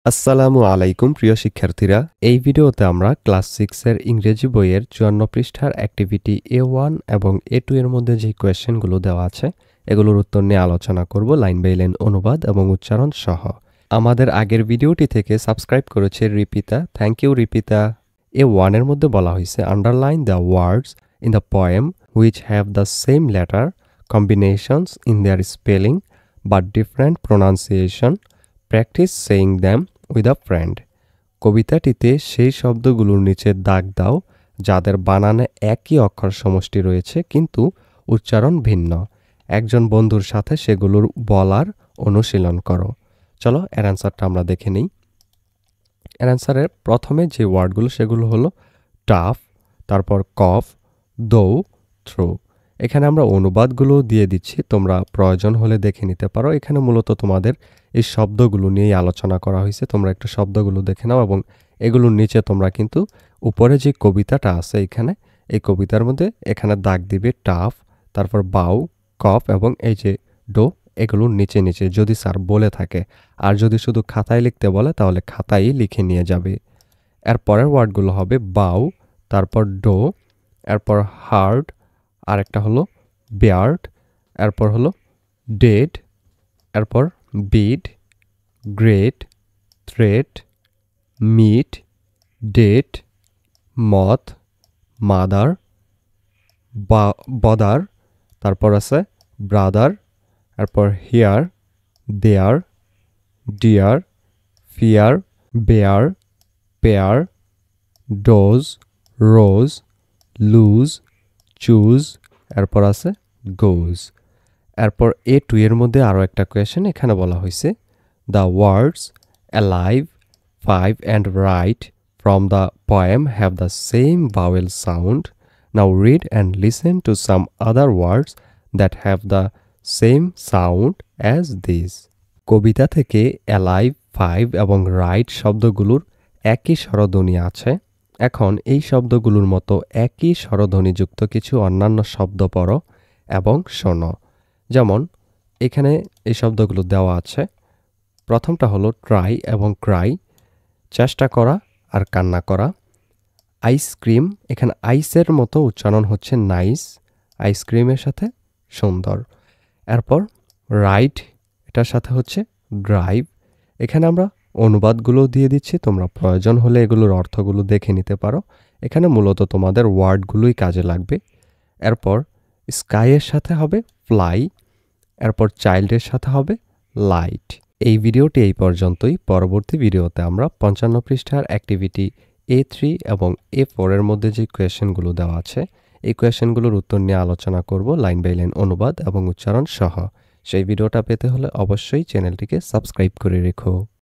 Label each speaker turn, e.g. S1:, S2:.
S1: আসসালামু আলাইকুম প্রিয় শিক্ষার্থীরা, এই ভিডিওতে আমরা ক্লাস 6 এর ইংরেজি বইয়ের 54 পৃষ্ঠার অ্যাক্টিভিটি A1 এবং A2 এর মধ্যে যে কোয়েশ্চেনগুলো দেওয়া আছে এগুলোর উত্তর নিয়ে আলোচনা করব লাইন বাই লাইন অনুবাদ এবং উচ্চারণ সহ। আমাদের আগের ভিডিওটি থেকে সাবস্ক্রাইব করেছে রিপিতা, থ্যাংক ইউ রিপিতা। A1 এর মধ্যে বলা হয়েছে underline the words in the poem which have the same letter combinations in their spelling but different pronunciation, practice saying them with a friend. কবিতাটিতে সেই শব্দগুলোর নিচে দাগ দাও যাদের বানানে একই অক্ষর সমষ্টি রয়েছে কিন্তু উচ্চারণ ভিন্ন। একজন বন্ধুর সাথে সেগুলোর বলার অনুশীলন করো। চলো এর অ্যান্সারটা আমরা দেখে নিই। এর অ্যান্সারের প্রথমে যে ওয়ার্ডগুলো সেগুলো হলো টাফ, তারপর কফ, দৌ, থ্রো। এখানে আমরা অনুবাদগুলো দিয়ে দিচ্ছি, তোমরা প্রয়োজন হলে দেখে নিতে পারো। এখানে মূলত তোমাদের এই শব্দগুলো নিয়েই আলোচনা করা হয়েছে, তোমরা একটু শব্দগুলো দেখে নাও এবং এগুলোর নিচে তোমরা কিন্তু উপরে যে কবিতাটা আছে এখানে, এই কবিতার মধ্যে এখানে দাগ দিবে টাফ, তারপর বাউ, কফ এবং এই যে ডো, এগুলোর নিচে নিচে যদি স্যার বলে থাকে। আর যদি শুধু খাতায় লিখতে বলে তাহলে খাতায় লিখে নিয়ে যাবে। এর পরের ওয়ার্ডগুলো হবে বাউ, তারপর ডো, এরপর হার্ড, আরেকটা হলো বেয়ার্ড, এরপর হলো ডেড, এরপর bid, great, threat, meet, date, moth, mother, bother, তারপর আছে ব্রাদার, এরপর here, there, dear, fear, bear, pair, doze, rose, lose, choose, এরপর আছে গোজ। এরপর A2 এর মধ্যে আরও একটা কোয়েশ্চেন এখানে বলা হয়েছে the words alive, five and write from the poem have the same vowel sound. Now read and listen to some other words that have the same sound as this. কবিতা থেকে alive, five এবং write শব্দগুলোর একই স্বরধ্বনি আছে। এখন এই শব্দগুলোর মতো একই স্বরধ্বনিযুক্ত কিছু অন্যান্য শব্দ পড়ো এবং শোনো। যেমন এখানে এই শব্দগুলো দেওয়া আছে। প্রথমটা হলো ট্রাই এবং ক্রাই, চেষ্টা করা আর কান্না করা। আইসক্রিম, এখানে আইসের মতো উচ্চারণ হচ্ছে নাইস, আইসক্রিমের সাথে সুন্দর। এরপর রাইড, এটার সাথে হচ্ছে ড্রাইভ। এখানে আমরা অনুবাদগুলো দিয়ে দিচ্ছি, তোমরা প্রয়োজন হলে এগুলোর অর্থগুলো দেখে নিতে পারো। এখানে মূলত তোমাদের ওয়ার্ডগুলোই কাজে লাগবে। এরপর স্কাইয়ের সাথে হবে ফ্লাই, এরপর চাইল্ডের সাথে হবে লাইট। এই ভিডিওটি এই পর্যন্তই। পরবর্তী ভিডিওতে আমরা 55 পৃষ্ঠার অ্যাক্টিভিটি A3 এবং A4 এর মধ্যে যে কোয়েশ্চেনগুলো দেওয়া আছে এই কোয়েশ্চেনগুলোর উত্তর নিয়ে আলোচনা করব লাইন বাই লাইন অনুবাদ এবং উচ্চারণ সহ। সেই ভিডিওটা পেতে হলে অবশ্যই চ্যানেলটিকে সাবস্ক্রাইব করে রেখো।